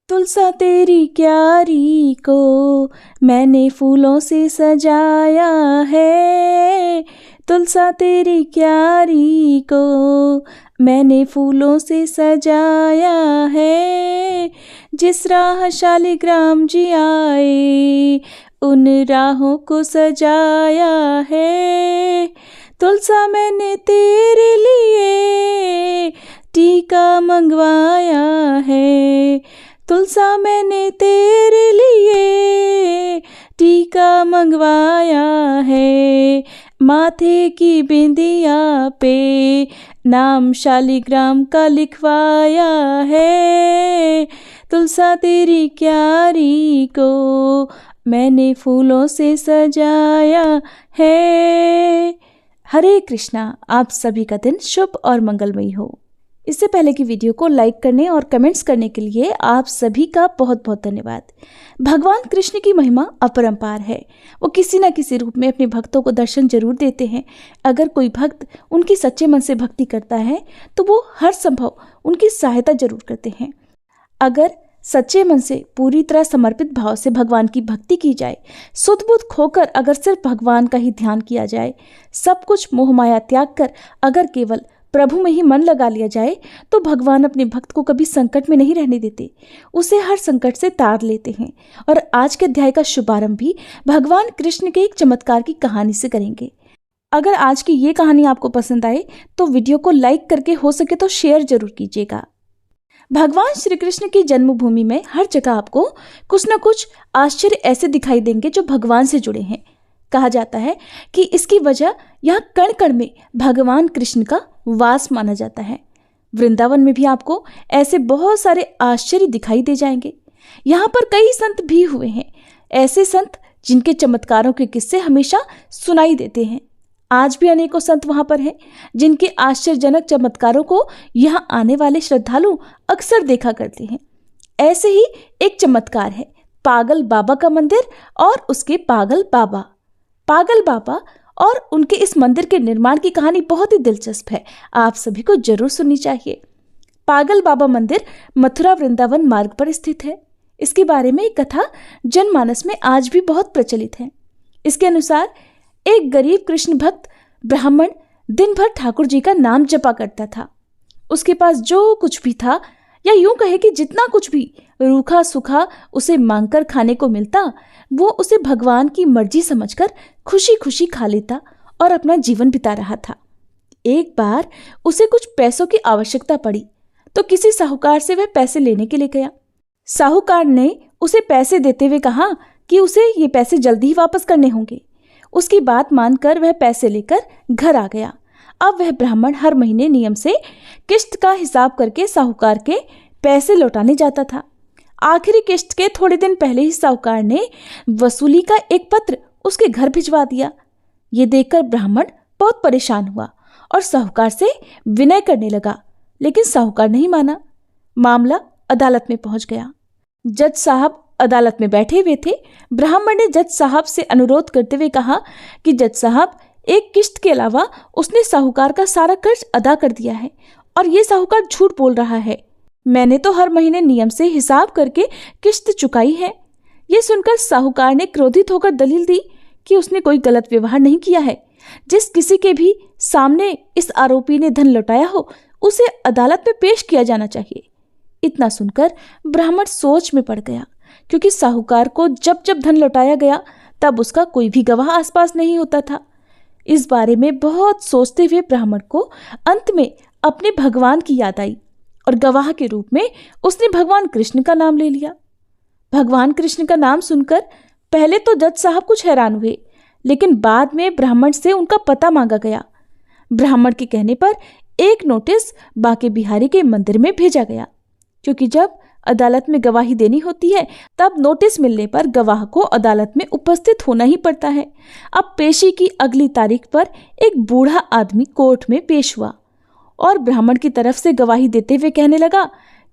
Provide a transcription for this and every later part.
तुलसा तेरी क्यारी को मैंने फूलों से सजाया है। तुलसा तेरी क्यारी को मैंने फूलों से सजाया है। जिस राह शालिग्राम जी आए उन राहों को सजाया है। तुलसा मैंने तेरे लिए टीका मंगवाया है। तुलसा मैंने तेरे लिए टीका मंगवाया है। माथे की बिंदिया पे नाम शालिग्राम का लिखवाया है। तुलसा तेरी क्यारी को मैंने फूलों से सजाया है। हरे कृष्णा। आप सभी का दिन शुभ और मंगलमयी हो। इससे पहले की वीडियो को लाइक करने और कमेंट्स करने के लिए आप सभी का बहुत बहुत धन्यवाद। भगवान कृष्ण की महिमा अपरंपार है। वो किसी न किसी रूप में अपने भक्तों को दर्शन जरूर देते हैं। अगर कोई भक्त उनकी सच्चे मन से भक्ति करता है तो वो हर संभव उनकी सहायता जरूर करते हैं। अगर सच्चे मन से पूरी तरह समर्पित भाव से भगवान की भक्ति की जाए, सुध बुध खोकर अगर सिर्फ भगवान का ही ध्यान किया जाए, सब कुछ मोह माया त्याग कर अगर केवल प्रभु में ही मन लगा लिया जाए, तो भगवान अपने भक्त को कभी संकट में नहीं रहने देते, उसे हर संकट से तार लेते हैं। और आज के अध्याय का शुभारंभ भी भगवान कृष्ण के एक चमत्कार की कहानी से करेंगे। अगर आज की ये कहानी आपको पसंद आए तो वीडियो को लाइक करके हो सके तो शेयर जरूर कीजिएगा। भगवान श्री कृष्ण की जन्मभूमि में हर जगह आपको कुछ न कुछ आश्चर्य ऐसे दिखाई देंगे जो भगवान से जुड़े हैं। कहा जाता है कि इसकी वजह यहाँ कण कण में भगवान कृष्ण का वास माना जाता है। वृंदावन में भी आपको ऐसे बहुत सारे आश्चर्य दिखाई दे जाएंगे। यहाँ पर कई संत भी हुए हैं, ऐसे संत जिनके चमत्कारों के किस्से हमेशा सुनाई देते हैं। आज भी अनेकों संत वहां पर हैं जिनके आश्चर्यजनक चमत्कारों को यहाँ आने वाले श्रद्धालु अक्सर देखा करते हैं। ऐसे ही एक चमत्कार है पागल बाबा का मंदिर और उसके पागल बाबा। पागल बाबा और उनके इस मंदिर के निर्माण की कहानी बहुत ही दिलचस्प है, आप सभी को जरूर सुननी चाहिए। पागल बाबा मंदिर मथुरा वृंदावन मार्ग पर स्थित है। इसके बारे में एक कथा जनमानस में आज भी बहुत प्रचलित है। इसके अनुसार एक गरीब कृष्ण भक्त ब्राह्मण दिन भर ठाकुर जी का नाम जपा करता था। उसके पास जो कुछ भी था, या यूं कहे कि जितना कुछ भी रूखा सूखा उसे मांगकर खाने को मिलता, वो उसे भगवान की मर्जी समझकर खुशी खुशी खा लेता और अपना जीवन बिता रहा था। एक बार उसे कुछ पैसों की आवश्यकता पड़ी तो किसी साहूकार से वह पैसे लेने के लिए गया। साहूकार ने उसे पैसे देते हुए कहा कि उसे ये पैसे जल्दी ही वापस करने होंगे। उसकी बात मानकर वह पैसे लेकर घर आ गया। अब वह ब्राह्मण हर महीने नियम से किस्त का हिसाब करके साहूकार के पैसे लौटाने जाता था। आखिरी किस्त के थोड़े दिन पहले ही साहूकार ने वसूली का एक पत्र उसके घर भिजवा दिया। ये देखकर ब्राह्मण बहुत परेशान हुआ और साहूकार से विनय करने लगा, लेकिन साहूकार नहीं माना। मामला अदालत में पहुंच गया। जज साहब अदालत में बैठे हुए थे। ब्राह्मण ने जज साहब से अनुरोध करते हुए कहा कि जज साहब, एक किस्त के अलावा उसने साहूकार का सारा कर्ज अदा कर दिया है और ये साहूकार झूठ बोल रहा है। मैंने तो हर महीने नियम से हिसाब करके किस्त चुकाई है। ये सुनकर साहूकार ने क्रोधित होकर दलील दी कि उसने कोई गलत व्यवहार नहीं किया है। जिस किसी के भी सामने इस आरोपी ने धन लौटाया हो उसे अदालत में पेश किया जाना चाहिए। इतना सुनकर ब्राह्मण सोच में पड़ गया, क्योंकि साहूकार को जब जब धन लौटाया गया तब उसका कोई भी गवाह आसपास नहीं होता था। इस बारे में बहुत सोचते हुए ब्राह्मण को अंत में अपने भगवान की याद आई और गवाह के रूप में उसने भगवान कृष्ण का नाम ले लिया। भगवान कृष्ण का नाम सुनकर पहले तो जज साहब कुछ हैरान हुए, लेकिन बाद में ब्राह्मण से उनका पता मांगा गया। ब्राह्मण के कहने पर एक नोटिस बांके बिहारी के मंदिर में भेजा गया, क्योंकि जब अदालत में गवाही देनी होती है तब नोटिस मिलने पर गवाह को अदालत में उपस्थित होना ही पड़ता है। अब पेशी की अगली तारीख पर एक बूढ़ा आदमी कोर्ट में पेश हुआ और ब्राह्मण की तरफ से गवाही देते हुए कहने लगा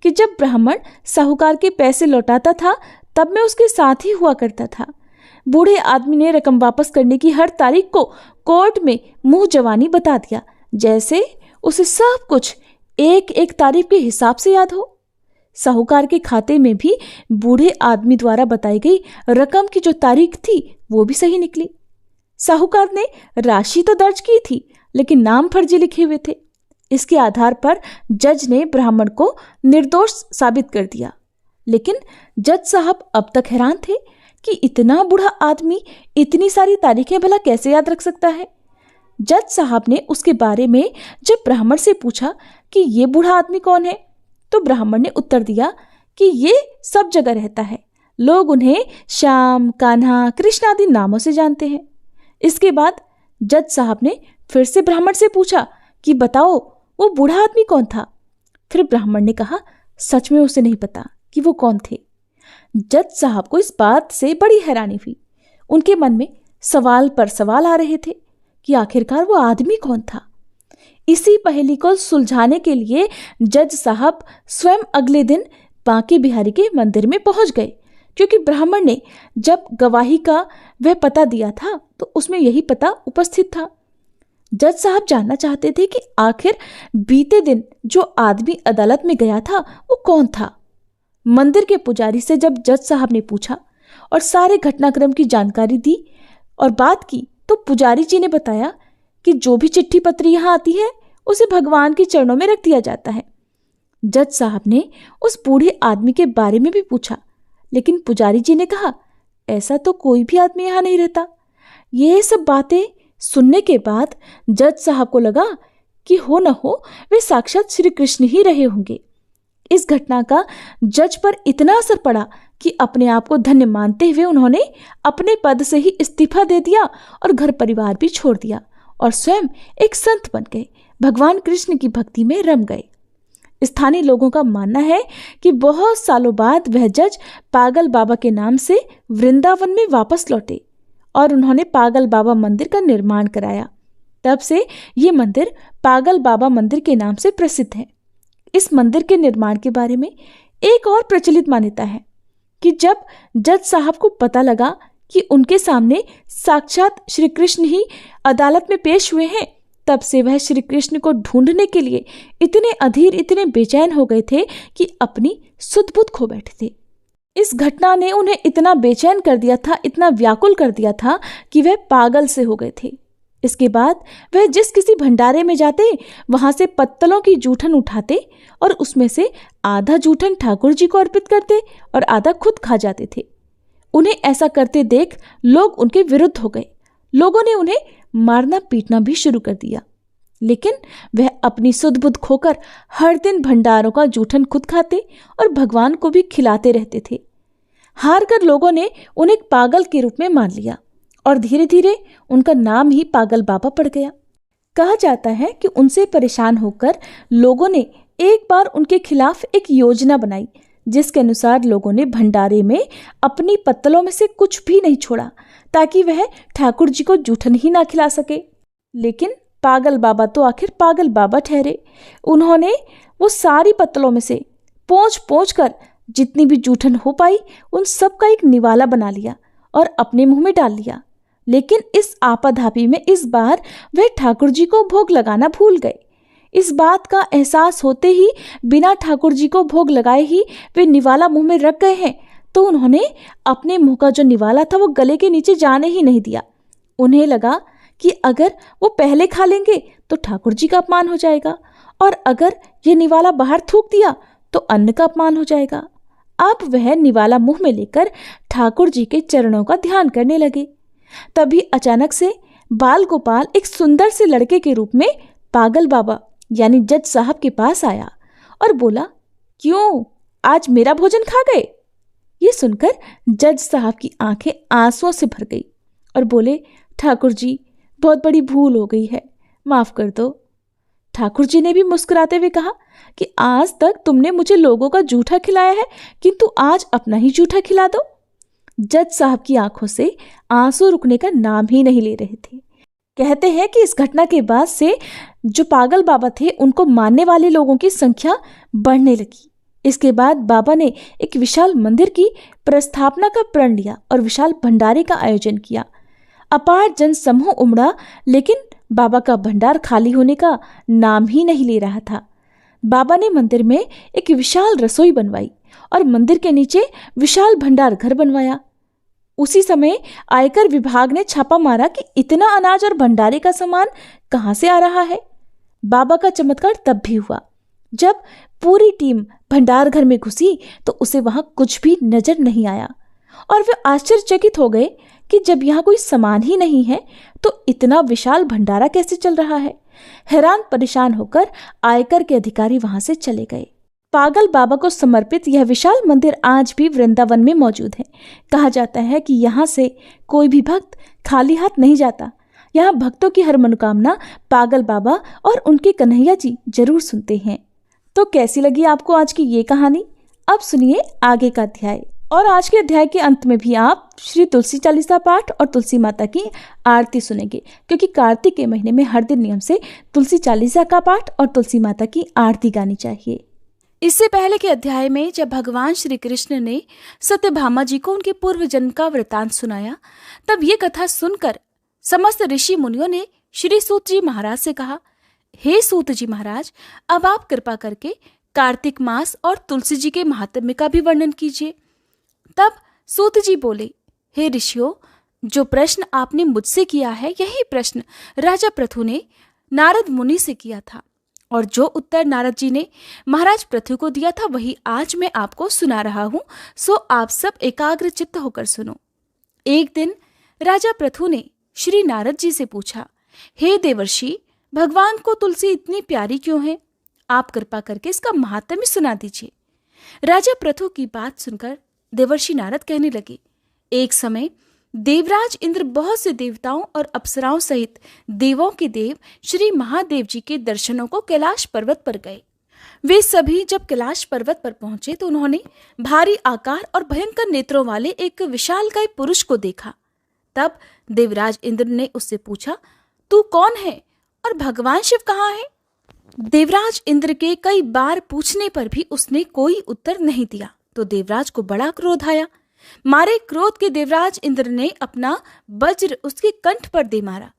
कि जब ब्राह्मण साहूकार के पैसे लौटाता था तब मैं उसके साथ ही हुआ करता था। बूढ़े आदमी ने रकम वापस करने की हर तारीख को कोर्ट में मुंह जवानी बता दिया, जैसे उसे सब कुछ एक एक तारीख के हिसाब से याद हो। साहूकार के खाते में भी बूढ़े आदमी द्वारा बताई गई रकम की जो तारीख थी वो भी सही निकली। साहूकार ने राशि तो दर्ज की थी, लेकिन नाम फर्जी लिखे हुए थे। इसके आधार पर जज ने ब्राह्मण को निर्दोष साबित कर दिया। लेकिन जज साहब अब तक हैरान थे कि इतना बूढ़ा आदमी इतनी सारी तारीखें भला कैसे याद रख सकता है। जज साहब ने उसके बारे में जब ब्राह्मण से पूछा कि ये बूढ़ा आदमी कौन है, तो ब्राह्मण ने उत्तर दिया कि ये सब जगह रहता है, लोग उन्हें श्याम, कान्हा, कृष्ण आदि नामों से जानते हैं। इसके बाद जज साहब ने फिर से ब्राह्मण से पूछा कि बताओ वो बूढ़ा आदमी कौन था। फिर ब्राह्मण ने कहा सच में उसे नहीं पता कि वो कौन थे। जज साहब को इस बात से बड़ी हैरानी हुई। उनके मन में सवाल पर सवाल आ रहे थे कि आखिरकार वो आदमी कौन था। इसी पहेली को सुलझाने के लिए जज साहब स्वयं अगले दिन बांके बिहारी के मंदिर में पहुंच गए, क्योंकि ब्राह्मण ने जब गवाही का वह पता दिया था तो उसमें यही पता उपस्थित था। जज साहब जानना चाहते थे कि आखिर बीते दिन जो आदमी अदालत में गया था वो कौन था। मंदिर के पुजारी से जब जज साहब ने पूछा और सारे घटनाक्रम की जानकारी दी और बात की, तो पुजारी जी ने बताया कि जो भी चिट्ठी पत्री यहाँ आती है उसे भगवान के चरणों में रख दिया जाता है। जज साहब ने उस बूढ़े आदमी के बारे में भी पूछा, लेकिन पुजारी जी ने कहा ऐसा तो कोई भी आदमी यहाँ नहीं रहता। ये सब बातें सुनने के बाद जज साहब को लगा कि हो न हो वे साक्षात श्री कृष्ण ही रहे होंगे। इस घटना का जज पर इतना असर पड़ा कि अपने आप को धन्य मानते हुए उन्होंने अपने पद से ही इस्तीफा दे दिया और घर परिवार भी छोड़ दिया और स्वयं एक संत बन गए, भगवान कृष्ण की भक्ति में रम गए। स्थानीय लोगों का मानना है कि बहुत सालों बाद वह जज पागल बाबा के नाम से वृंदावन में वापस लौटे और उन्होंने पागल बाबा मंदिर का निर्माण कराया। तब से ये मंदिर पागल बाबा मंदिर के नाम से प्रसिद्ध है। इस मंदिर के निर्माण के बारे में एक और प्रचलित मान्यता है कि जब जज साहब को पता लगा कि उनके सामने साक्षात श्री कृष्ण ही अदालत में पेश हुए हैं, तब से वह श्री कृष्ण को ढूंढने के लिए इतने अधीर, इतने बेचैन हो गए थे कि अपनी सुध बुध खो बैठे थे। इस घटना ने उन्हें इतना बेचैन कर दिया था, इतना व्याकुल कर दिया था कि वह पागल से हो गए थे। इसके बाद वह जिस किसी भंडारे में जाते वहां से पत्तलों की जूठन उठाते और उसमें से आधा जूठन ठाकुर जी को अर्पित करते और आधा खुद खा जाते थे। उन्हें ऐसा करते देख लोग उनके विरुद्ध हो गए। लोगों ने उन्हें मारना पीटना भी शुरू कर दिया, लेकिन वह अपनी सुध बुध खोकर हर दिन भंडारों का जूठन खुद खाते और भगवान को भी खिलाते रहते थे। हार कर लोगों ने उन्हें पागल के रूप में मान लिया और धीरे धीरे उनका नाम ही पागल बाबा पड़ गया। कहा जाता है कि उनसे परेशान होकर लोगों ने एक बार उनके खिलाफ एक योजना बनाई, जिसके अनुसार लोगों ने भंडारे में अपनी पत्तलों में से कुछ भी नहीं छोड़ा ताकि वह ठाकुर जी को जूठन ही ना खिला सके। लेकिन पागल बाबा तो आखिर पागल बाबा ठहरे। उन्होंने वो सारी पत्तलों में से पोंछ पोंछ कर जितनी भी जूठन हो पाई उन सब का एक निवाला बना लिया और अपने मुंह में डाल लिया। लेकिन इस आपाधापी में इस बार वह ठाकुर जी को भोग लगाना भूल गए। इस बात का एहसास होते ही बिना ठाकुर जी को भोग लगाए ही वे निवाला मुंह में रख गए हैं, तो उन्होंने अपने मुंह का जो निवाला था वो गले के नीचे जाने ही नहीं दिया। उन्हें लगा कि अगर वो पहले खा लेंगे तो ठाकुर जी का अपमान हो जाएगा, और अगर ये निवाला बाहर थूक दिया तो अन्न का अपमान हो जाएगा। अब वह निवाला मुंह में लेकर ठाकुर जी के चरणों का ध्यान करने लगे। तभी अचानक से बाल गोपाल एक सुंदर से लड़के के रूप में पागल बाबा यानी जज साहब के पास आया और बोला, क्यों आज मेरा भोजन खा गए? ये सुनकर जज साहब की आंखें आंसुओं से भर गई और बोले, ठाकुर जी बहुत बड़ी भूल हो गई है, माफ कर दो। ठाकुर जी ने भी मुस्कुराते हुए कहा कि आज तक तुमने मुझे लोगों का जूठा खिलाया है, किंतु आज अपना ही जूठा खिला दो। जज साहब की आंखों से आंसू रुकने का नाम ही नहीं ले रहे थे। कहते हैं कि इस घटना के बाद से जो पागल बाबा थे उनको मानने वाले लोगों की संख्या बढ़ने लगी। इसके बाद बाबा ने एक विशाल मंदिर की प्रस्थापना का प्रण लिया और विशाल भंडारे का आयोजन किया। अपार जन समूह उमड़ा, लेकिन बाबा का भंडार खाली होने का नाम ही नहीं ले रहा था। बाबा ने मंदिर में एक विशाल रसोई बनवाई और मंदिर के नीचे विशाल भंडार घर बनवाया। उसी समय आयकर विभाग ने छापा मारा कि इतना अनाज और भंडारे का सामान कहां से आ रहा है। बाबा का चमत्कार तब भी हुआ जब पूरी टीम भंडार घर में घुसी तो उसे वहां कुछ भी नजर नहीं आया और वे आश्चर्यचकित हो गए कि जब यहाँ कोई सामान ही नहीं है तो इतना विशाल भंडारा कैसे चल रहा है। हैरान परेशान होकर आयकर के अधिकारी वहां से चले गए। पागल बाबा को समर्पित यह विशाल मंदिर आज भी वृंदावन में मौजूद है। कहा जाता है कि यहाँ से कोई भी भक्त खाली हाथ नहीं जाता। यहाँ भक्तों की हर मनोकामना पागल बाबा और उनके कन्हैया जी जरूर सुनते हैं। तो कैसी लगी आपको आज की ये कहानी? अब सुनिए आगे का अध्याय। और आज के अध्याय के अंत में भी आप श्री तुलसी चालीसा पाठ और तुलसी माता की आरती सुनेंगे, क्योंकि कार्तिक के महीने में हर दिन नियम से तुलसी चालीसा का पाठ और तुलसी माता की आरती गानी चाहिए। इससे पहले के अध्याय में जब भगवान श्री कृष्ण ने सत्यभामा जी को उनके पूर्व जन्म का वृतांत सुनाया, तब ये कथा सुनकर समस्त ऋषि मुनियों ने श्री सूत जी महाराज से कहा, हे सूत जी महाराज, अब आप कृपा करके कार्तिक मास और तुलसी जी के महात्म्य का भी वर्णन कीजिए। तब सूत जी बोले, हे ऋषियों, जो प्रश्न आपने मुझसे किया है यही प्रश्न राजा पृथु ने नारद मुनि से किया था, और जो उत्तर नारद जी ने महाराज पृथु को दिया था वही आज मैं आपको सुना रहा हूं। सो आप सब एकाग्र चित्त होकर सुनो। एक दिन राजा पृथु ने श्री नारद जी से पूछा, हे देवर्षि, भगवान को तुलसी इतनी प्यारी क्यों है? आप कृपा करके इसका महात्म्य सुना दीजिए। राजा पृथु की बात सुनकर देवर्षि नारद कहने लगे, एक समय देवराज इंद्र बहुत से देवताओं और अप्सराओं सहित देवों के देव श्री महादेव जी के दर्शनों को कैलाश पर्वत पर गए। वे सभी जब कैलाश पर्वत पर पहुंचे तो उन्होंने भारी आकार और भयंकर नेत्रों वाले एक विशालकाय पुरुष को देखा। तब देवराज इंद्र ने उससे पूछा, तू कौन है और भगवान शिव कहाँ है? देवराज इंद्र के कई बार पूछने पर भी उसने कोई उत्तर नहीं दिया तो देवराज को बड़ा क्रोध आया। मारे क्रोध के देवराज इंद्र ने अपना वज्र उसके कंठ पर दे मारा,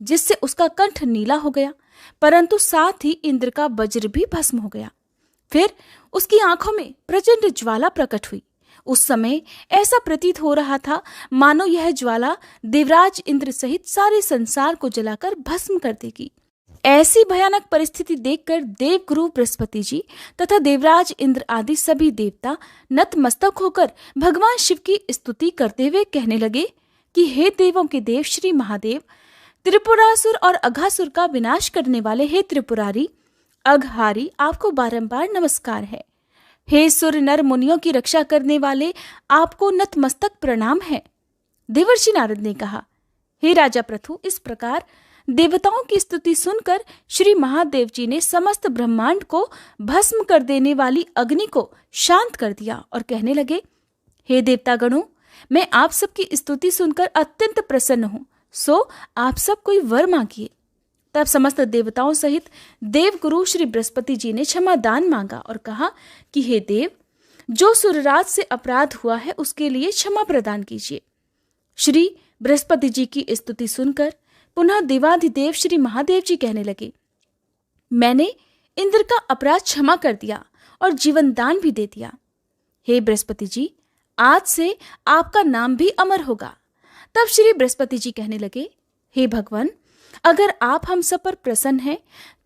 जिससे उसका कंठ नीला हो गया, परंतु साथ ही इंद्र का वज्र भी भस्म हो गया। फिर उसकी आंखों में प्रचंड ज्वाला प्रकट हुई। उस समय ऐसा प्रतीत हो रहा था मानो यह ज्वाला देवराज इंद्र सहित सारे संसार को जलाकर भस्म कर देगी। ऐसी भयानक परिस्थिति देखकर देवगुरु बृहस्पति जी तथा देवराज इंद्र आदि सभी देवता नतमस्तक होकर भगवान शिव की स्तुति करते हुए कहने लगे कि हे देवों के देव श्री महादेव, त्रिपुरासुर और अघासुर का विनाश करने वाले हे त्रिपुरारी अघहारी, आपको बारंबार नमस्कार है। हे सुर नर मुनियों की रक्षा करने वाले, आपको नतमस्तक प्रणाम है। देवर्षि नारद ने कहा, हे राजा पृथु, इस प्रकार देवताओं की स्तुति सुनकर श्री महादेव जी ने समस्त ब्रह्मांड को भस्म कर देने वाली अग्नि को शांत कर दिया और कहने लगे, हे देवतागणों, मैं आप सबकी स्तुति सुनकर अत्यंत प्रसन्न हूं, सो आप सब कोई वर मांगिए। तब समस्त देवताओं सहित देवगुरु श्री बृहस्पति जी ने क्षमा दान मांगा और कहा कि हे देव, जो सुरराज से अपराध हुआ है उसके लिए क्षमा प्रदान कीजिए। श्री बृहस्पति जी की स्तुति सुनकर पुनः देवाधिदेव श्री महादेव जी कहने लगे, मैंने इंद्र का अपराध क्षमा कर दिया और जीवन दान भी दे दिया। हे बृहस्पति जी, आज से आपका नाम भी अमर होगा। तब श्री बृहस्पति जी कहने लगे, हे भगवान, अगर आप हम सब पर प्रसन्न हैं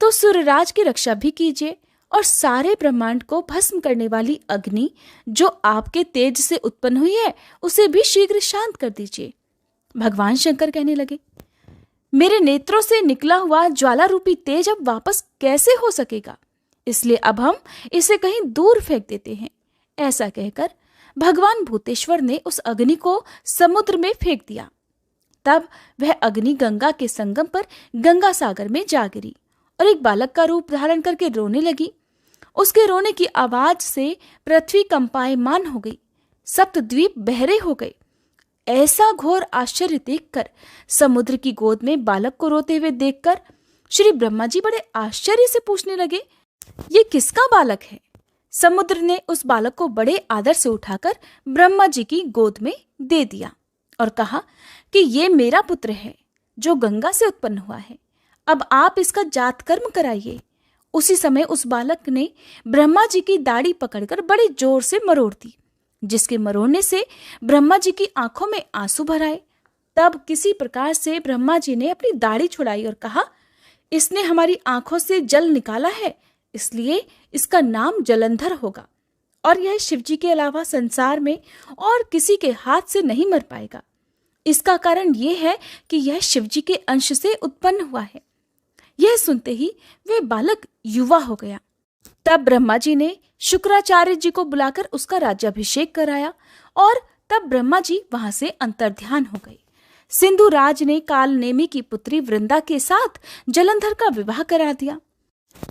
तो सुरराज की रक्षा भी कीजिए और सारे ब्रह्मांड को भस्म करने वाली अग्नि जो आपके तेज से उत्पन्न हुई है उसे भी शीघ्र शांत कर दीजिए। भगवान शंकर कहने लगे, मेरे नेत्रों से निकला हुआ ज्वाला रूपी तेज अब वापस कैसे हो सकेगा, इसलिए अब हम इसे कहीं दूर फेंक देते हैं। ऐसा कहकर भगवान भूतेश्वर ने उस अग्नि को समुद्र में फेंक दिया। तब वह अग्नि गंगा के संगम पर गंगा सागर में जा गिरी और एक बालक का रूप धारण करके रोने लगी। उसके रोने की आवाज से पृथ्वी कंपायमान हो गई, सप्तद्वीप बहरे हो गए। ऐसा घोर आश्चर्य देखकर, समुद्र की गोद में बालक को रोते हुए देखकर श्री ब्रह्मा जी बड़े आश्चर्य से पूछने लगे, ये किसका बालक है? समुद्र ने उस बालक को बड़े आदर से उठाकर ब्रह्मा जी की गोद में दे दिया और कहा कि ये मेरा पुत्र है जो गंगा से उत्पन्न हुआ है। अब आप इसका जात कर्म कराइए। उसी समय उस बालक ने ब्रह्मा जी की दाढ़ी पकड़कर बड़े जोर से मरोड़ दी, जिसके मरोड़ने से ब्रह्मा जी की आंखों में आंसू भर आए। तब किसी प्रकार से ब्रह्मा जी ने अपनी दाढ़ी छुड़ाई और कहा, इसने हमारी आंखों से जल निकाला है, इसलिए इसका नाम जलंधर होगा और यह शिवजी के अलावा संसार में और किसी के हाथ से नहीं मर पाएगा। इसका कारण यह है कि यह शिवजी के अंश से उत्पन्न हुआ है। यह सुनते ही वह बालक युवा हो गया। तब ब्रह्मा जी ने शुक्राचार्य जी को बुलाकर उसका राज्याभिषेक कराया और तब ब्रह्मा जी वहां से अंतर्ध्यान हो गए। सिंधु राज ने कालनेमी की पुत्री वृंदा के साथ जलंधर का विवाह करा दिया।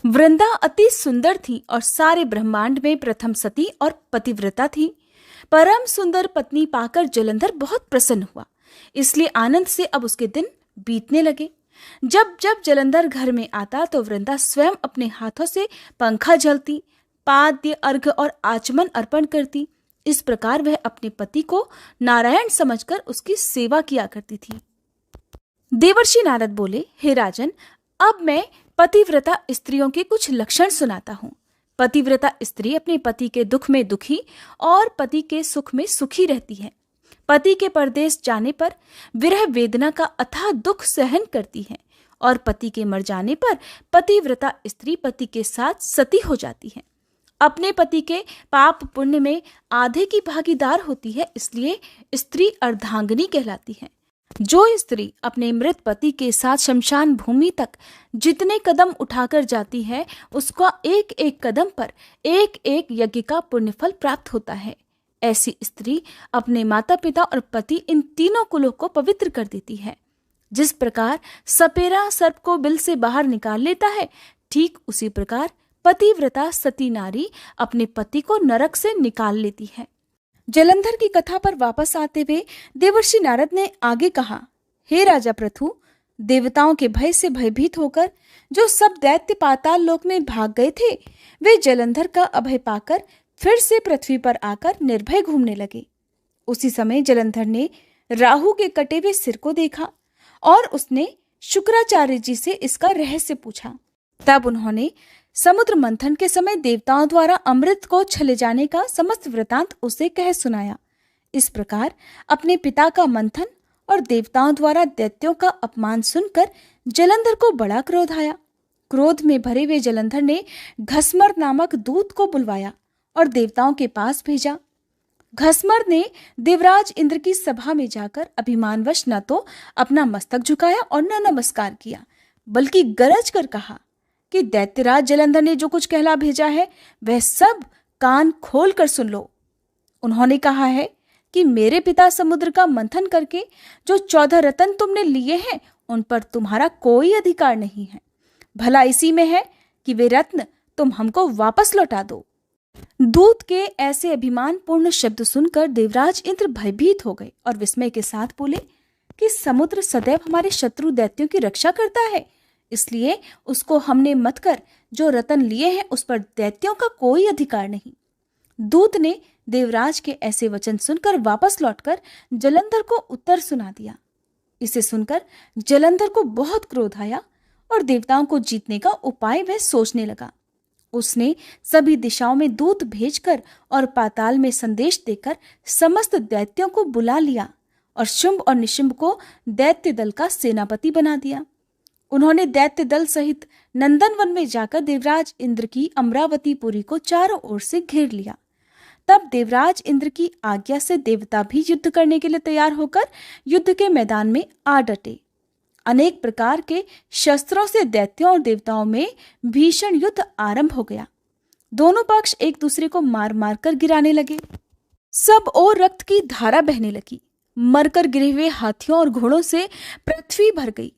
वृंदा अति सुंदर थी और सारे ब्रह्मांड में प्रथम सती और पतिव्रता थी। परम सुंदर पत्नी पाकर जलंधर बहुत प्रसन्न हुआ, इसलिए आनंद से अब उसके दिन बीतने लगे। जब जब जलंधर घर में आता तो वृंदा स्वयं अपने हाथों से पंखा झलती, पाद्य, अर्घ्य और आचमन अर्पण करती। इस प्रकार वह अपने पति को नारायण समझकर उसकी सेवा किया करती थी। देवर्षि नारद बोले, हे राजन, अब मैं पतिव्रता स्त्रियों के कुछ लक्षण सुनाता हूँ। पतिव्रता स्त्री अपने पति के दुख में दुखी और पति के सुख में सुखी रहती है। पति के परदेश जाने पर विरह वेदना का अथाह दुख सहन करती है और पति के मर जाने पर पतिव्रता स्त्री पति के साथ सती हो जाती है। अपने पति के पाप पुण्य में आधे की भागीदार होती है, इसलिए स्त्री अर्धांगिनी कहलाती है। जो स्त्री अपने मृत पति के साथ शमशान भूमि तक जितने कदम उठाकर जाती है, उसका एक एक कदम पर एक एक यज्ञ का पुण्यफल प्राप्त होता है। ऐसी स्त्री अपने माता पिता और पति इन तीनों कुलों को पवित्र कर देती है। जिस प्रकार सपेरा सर्प को बिल से बाहर निकाल लेता है, ठीक उसी प्रकार पतिव्रता सती नारी अपने पति को नरक से निकाल लेती है। जलंधर की कथा पर वापस आते हुए देवर्षि नारद ने आगे कहा, हे राजा पृथु, देवताओं के भय से भयभीत होकर जो सब दैत्य पाताल लोक में भाग गए थे, वे जलंधर का अभय पाकर फिर से पृथ्वी पर आकर निर्भय घूमने लगे। उसी समय जलंधर ने राहु के कटे हुए सिर को देखा और उसने शुक्राचार्य जी से इसका रहस्य पूछा। तब उन्होंने समुद्र मंथन के समय देवताओं द्वारा अमृत को छले जाने का समस्त वृतांत उसे कह सुनाया। इस प्रकार अपने पिता का मंथन और देवताओं द्वारा दैत्यों का अपमान सुनकर जलंधर को बड़ा क्रोध आया। क्रोध में भरे हुए जलंधर ने घसमर नामक दूत को बुलवाया और देवताओं के पास भेजा। घसमर ने देवराज इंद्र की सभा में जाकर अभिमानवश न तो अपना मस्तक झुकाया और न नमस्कार किया, बल्कि गरज कर कहा कि दैत्यराज जलंधर ने जो कुछ कहला भेजा है वह सब कान खोल कर सुन लो। उन्होंने कहा है कि मेरे पिता समुद्र का मंथन करके जो 14 रत्न तुमने लिए हैं उन पर तुम्हारा कोई अधिकार नहीं है। भला इसी में है कि वे रत्न तुम हमको वापस लौटा दो। दूत के ऐसे अभिमान पूर्ण शब्द सुनकर देवराज इंद्र भयभीत हो गए और विस्मय के साथ बोले कि समुद्र सदैव हमारे शत्रु दैत्यों की रक्षा करता है, इसलिए उसको हमने मत कर जो रतन लिए हैं उस पर दैत्यों का कोई अधिकार नहीं। दूत ने देवराज के ऐसे वचन सुनकर वापस लौटकर जलंधर को उत्तर सुना दिया। इसे सुनकर जलंधर को बहुत क्रोध आया और देवताओं को जीतने का उपाय वह सोचने लगा। उसने सभी दिशाओं में दूत भेजकर और पाताल में संदेश देकर समस्त दैत्यों को बुला लिया और शुंभ और निशुंभ को दैत्य दल का सेनापति बना दिया। उन्होंने दैत्य दल सहित नंदन वन में जाकर देवराज इंद्र की अमरावतीपुरी को चारों ओर से घेर लिया। तब देवराज इंद्र की आज्ञा से देवता भी युद्ध करने के लिए तैयार होकर युद्ध के मैदान में आ डटे। अनेक प्रकार के शस्त्रों से दैत्यों और देवताओं में भीषण युद्ध आरंभ हो गया। दोनों पक्ष एक दूसरे को मार मार कर गिराने लगे। सब ओर रक्त की धारा बहने लगी। मरकर गिरे हुए हाथियों और घोड़ों से पृथ्वी भर गई।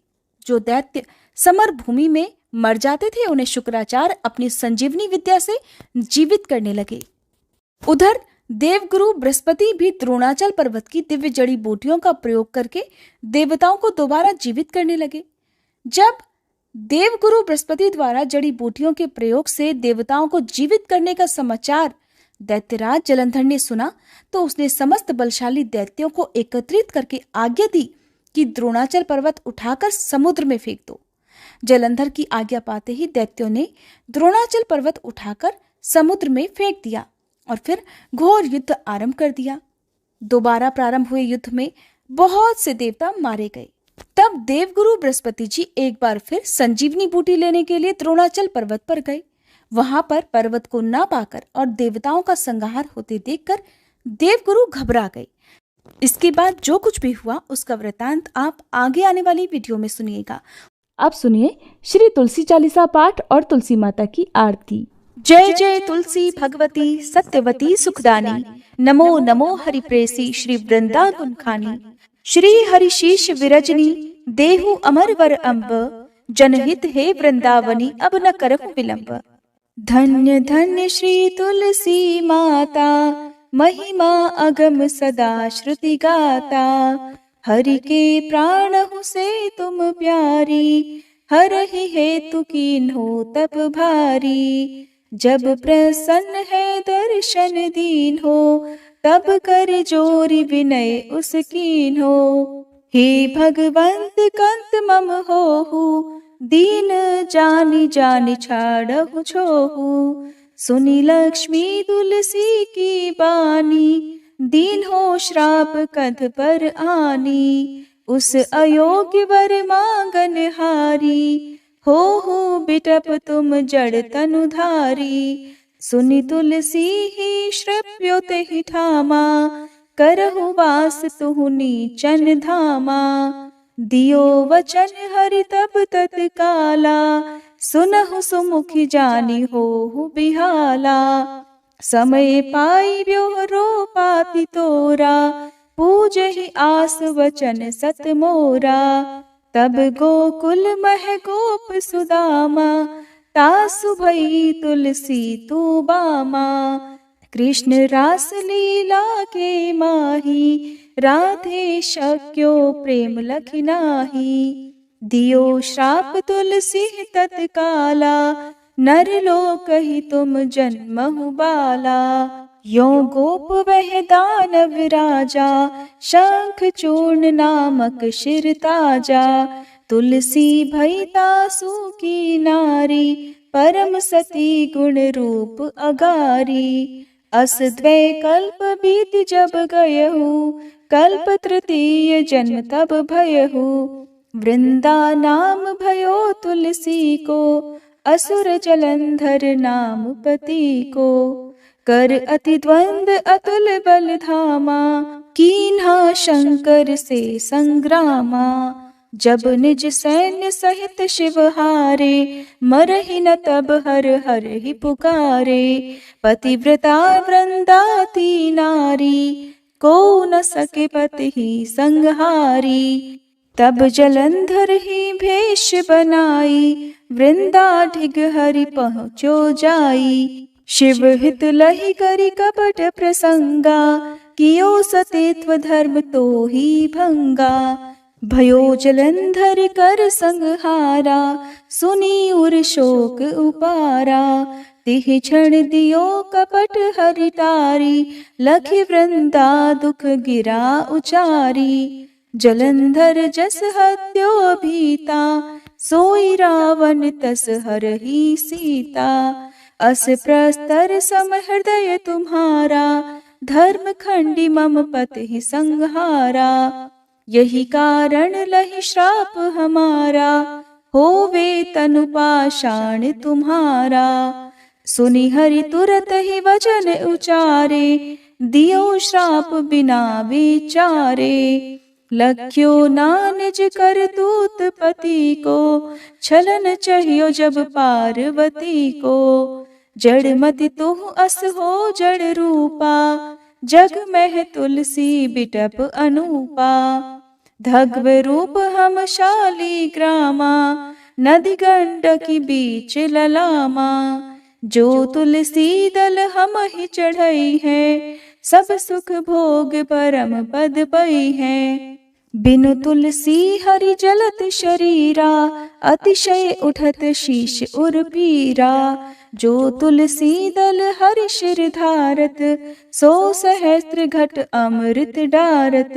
जो दैत्य समर भूमि में मर जाते थे उन्हें शुक्राचार्य अपनी संजीवनी विद्या से जीवित करने लगे। उधर देवगुरु बृहस्पति भी द्रोणाचल पर्वत की दिव्य जड़ी बूटियों का प्रयोग करके देवताओं को दोबारा जीवित करने लगे। जब देवगुरु बृहस्पति द्वारा जड़ी बूटियों के प्रयोग से देवताओं को जीवित करने का समाचार दैत्यराज जलंधर ने सुना तो उसने समस्त बलशाली दैत्यों को एकत्रित करके आज्ञा दी कि द्रोणाचल पर्वत उठाकर समुद्र में फेंक दो। जलंधर की आज्ञा पाते ही दैत्यों ने द्रोणाचल पर्वत उठाकर समुद्र में फेंक दिया और फिर घोर युद्ध आरंभ कर दिया। दोबारा प्रारंभ हुए युद्ध में बहुत से देवता मारे गए। तब देवगुरु बृहस्पति जी एक बार फिर संजीवनी बूटी लेने के लिए द्रोणाचल पर्वत पर गए। वहां पर पर्वत को ना पाकर और देवताओं का संहार होते देखकर देवगुरु घबरा गए। इसके बाद जो कुछ भी हुआ उसका वृतांत आप आगे आने वाली वीडियो में सुनिएगा। अब सुनिए श्री तुलसी चालीसा पाठ और तुलसी माता की आरती। जय जय तुलसी भगवती सत्यवती सुखदानी, नमो नमो हरिप्रेसी श्री वृंदा गुणखानी। श्री हरिशीष विरजनी देहु अमर वर अम्ब, जनहित हे वृंदावनी अब न करहु विलंब। धन्य धन्य श्री तुलसी माता, महिमा अगम सदा श्रुति गाता। हरि के प्राण हो से तुम प्यारी, हरहि हेतु कीन्हो तप भारी। जब प्रसन्न है दर्शन दीन हो, तब कर जोरी विनय उस कीन्हो। हे भगवंत कंत मम होहु, दीन जानि जानि छाड़हु छोहु। सुनी लक्ष्मी तुलसी की बानी, दीन हो श्राप कध पर आनी। उस अयोग्य वर मांगन हारी, हो बिटप तुम जड़ तनुधारी। सुनि तुलसी ही श्रव्योत ही ठामा, करहु वास तुहु नीचन धामा। दियो वचन हरि तब तत्काला, सुनहु सुमुखी जानी होहु बिहाला। समय पाई ब्योहरो पाति तोरा, पूजहि आस वचन सत मोरा। तब गोकुल मह गोप सुदामा, तासु भई तुलसी तू बामा। कृष्ण रास लीला के माही, राधे शक्यो प्रेम लखि नाही। दियो श्राप तुलसी तत्काला, नर लोक ही तुम जन्महु बाला। यो गोप वह दानव राजा, शंख चूर्ण नामक शिर ताजा। तुलसी भई तासु की नारी, परम सती गुण रूप अगारी। अस द्वै कल्प बीत जब गयहु, कल्प तृतीय जन्म तब भयहु। वृंदा नाम भयो तुलसी को, असुर जलंधर नाम पति को। कर अति द्वंद अतुल बल धामा, कीन्हा शंकर से संग्रामा। जब निज सैन्य सहित शिव हारे, मरहि न तब हर हर ही पुकारे। पतिव्रता वृंदाती नारी, को न सके पति ही संहारी। तब जलंधर ही भेष बनाई, वृंदा ढिग हरि पहुँचो जाई। शिव हित लहि करि कपट प्रसंगा, कियो सतीत्व धर्म तो ही भंगा। भयो जलंधर कर संहारा, सुनी उर शोक उपारा। तिह क्षण दियो कपट हरि टारी, लखि वृंदा दुख गिरा उचारी। जलंधर जस हत्यो भीता, सोई रावण तस हरहि सीता। अस प्रस्तर सम हृदय तुम्हारा, धर्म खंडी मम पति संहारा। यही कारण लहि श्राप हमारा, होवे तनु पाषाण तुम्हारा। सुनि हरि तुरत ही वचन उचारे, दियो श्राप बिना विचारे। लख्यो ना निज कर दूत पति को, छलन चाहियो जब पार्वती को। जड़ मति तुह अस हो जड़ रूपा, जग में तुलसी बिटप अनूपा। धग्व रूप हम शाली ग्रामा, नदी गंडकी बीच ललामा। जो तुलसी दल हम ही चढ़ई है, सब सुख भोग परम पद पई है। बिनु तुलसी हरि जलत शरीरा, अतिशय उठत शीश उर पीरा। जो तुलसी दल हरि शिर धारत, सो सहस्त्र घट अमृत डारत।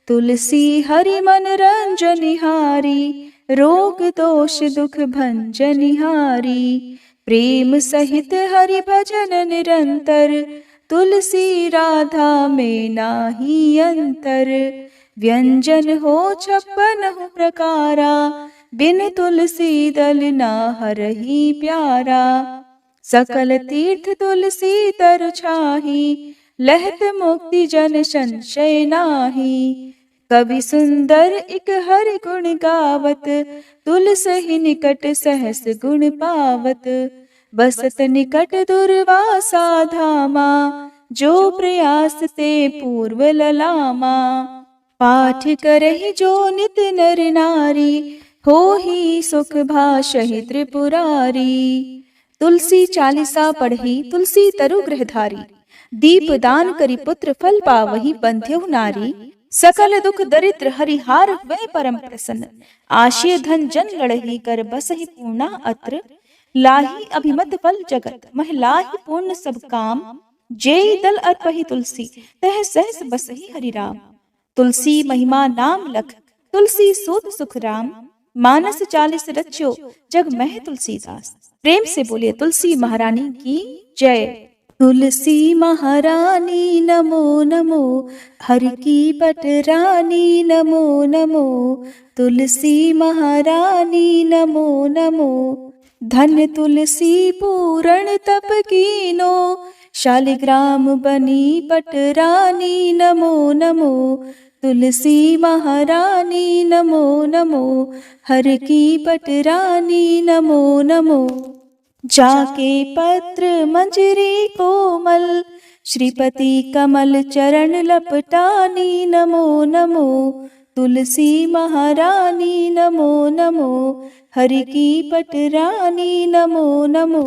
तुलसी हरि मन रंजनिहारी, रोग दोष दुख भंजनिहारी। प्रेम सहित हरि भजन निरंतर, तुलसी राधा में नाही अंतर। व्यंजन हो 56 प्रकारा, बिन तुलसी दल ना हरहि प्यारा। सकल तीर्थ तुलसी तरु छाही, लहत मुक्ति जन संशय नाही। कवि सुंदर इक हरि गुण गावत, तुलसी निकट सहस गुण पावत। बसत निकट दुर्वासा धामा, जो प्रयास ते पूर्व ललामा। पाठ करहि जो नित नर नारी, होहि सुख भाषहि त्रिपुरारी। तुलसी चालीसा पढ़ी तुलसी तरु गृहधारी, दीप दान करी पुत्र फल पावहि बंध्यहु नारी। सकल दुख दरिद्र हरिहार हुए परम प्रसन्न, आशय धन जन लड़ही कर बसहि पूर्णा अत्र। लाही अभिमत फल जगत, महिलाहि पूर्ण सब काम। जेई दल अर्पहि तुलसी, तह सहस बसहि हरि राम। तुलसी महिमा नाम लख, तुलसी सूत सुख राम। मानस 40 रच्यो, जग मह तुलसीदास। प्रेम से बोलिए तुलसी महारानी की जय। तुलसी महारानी नमो नमो, हर की पटरानी नमो नमो। तुलसी महारानी नमो नमो, धन तुलसी पूरण तप कीनो। शालिग्राम बनी पटरानी नमो नमो। तुलसी महारानी नमो नमो, हर की पटरानी नमो नमो। जाके पत्र मंजरी कोमल, श्रीपति कमल चरण लपटानी नमो नमो। तुलसी महारानी नमो नमो, हरि की पटरानी नमो नमो।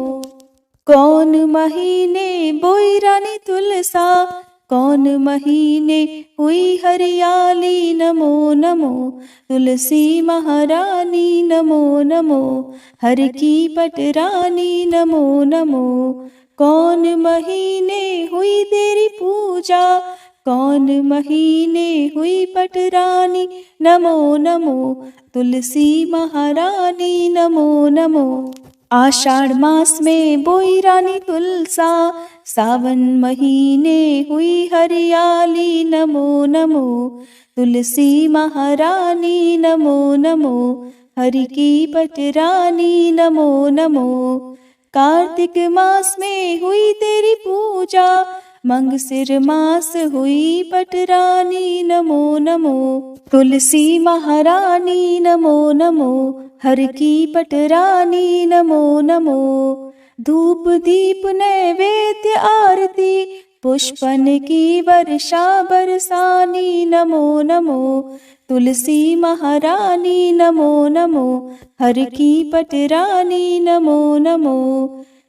कौन महीने बोई रानी तुलसा, कौन महीने हुई हरियाली नमो नमो। तुलसी महारानी नमो नमो, हर की पटरानी नमो नमो। कौन महीने हुई तेरी पूजा, कौन महीने हुई पटरानी नमो नमो। तुलसी महारानी नमो नमो। आषाढ़ मास में बोई रानी तुलसा, सावन महीने हुई हरियाली नमो नमो। तुलसी महारानी नमो नमो, हरि की पटरानी नमो नमो। कार्तिक मास में हुई तेरी पूजा, मंगसिर मास हुई पटरानी नमो नमो। तुलसी महारानी नमो नमो, हर की पटरानी नमो नमो। धूप दीप नैवेद्य आरती, पुष्पन की वर्षा बरसानी नमो नमो। तुलसी महारानी नमो नमो, हर की पटरानी नमो नमो।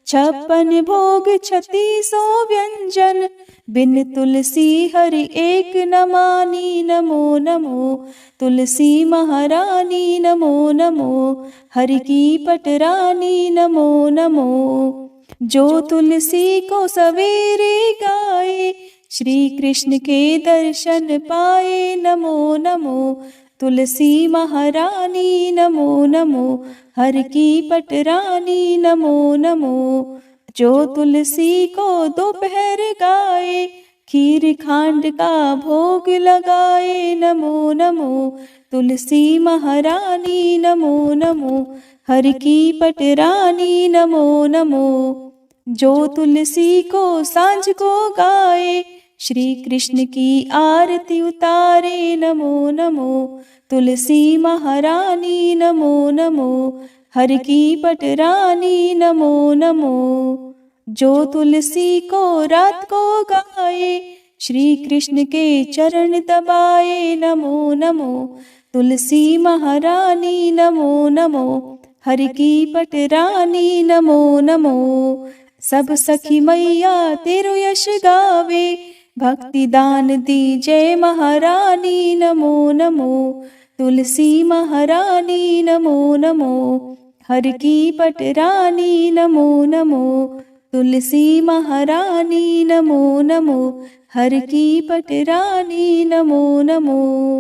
56 भोग 36 व्यंजन, बिन तुलसी हरि एक न मानी नमो नमो। तुलसी महारानी नमो नमो, हरि की पटरानी नमो नमो। जो तुलसी को सवेरे गाए, श्री कृष्ण के दर्शन पाए नमो नमो। तुलसी महारानी नमो नमो, हर की पटरानी नमो नमो। जो तुलसी को दोपहर गाए, खीर खांड का भोग लगाए नमो नमो। तुलसी महारानी नमो नमो, हर की पटरानी नमो नमो। जो तुलसी को सांझ को गाए, श्री कृष्ण की आरती उतारे नमो नमो। तुलसी महारानी नमो नमो, हर की पटरानी नमो नमो। जो तुलसी को रात को गाए, श्री कृष्ण के चरण दबाए नमो नमो। तुलसी महारानी नमो नमो, हर की पटरानी नमो नमो। सब सखी मैया तेरो यश गावे, भक्ति दान दी जय महारानी नमो नमो। तुलसी महारानी नमो नमो, हर की पटरानी नमो नमो। तुलसी महारानी नमो नमो, हर की पटरानी नमो नमो।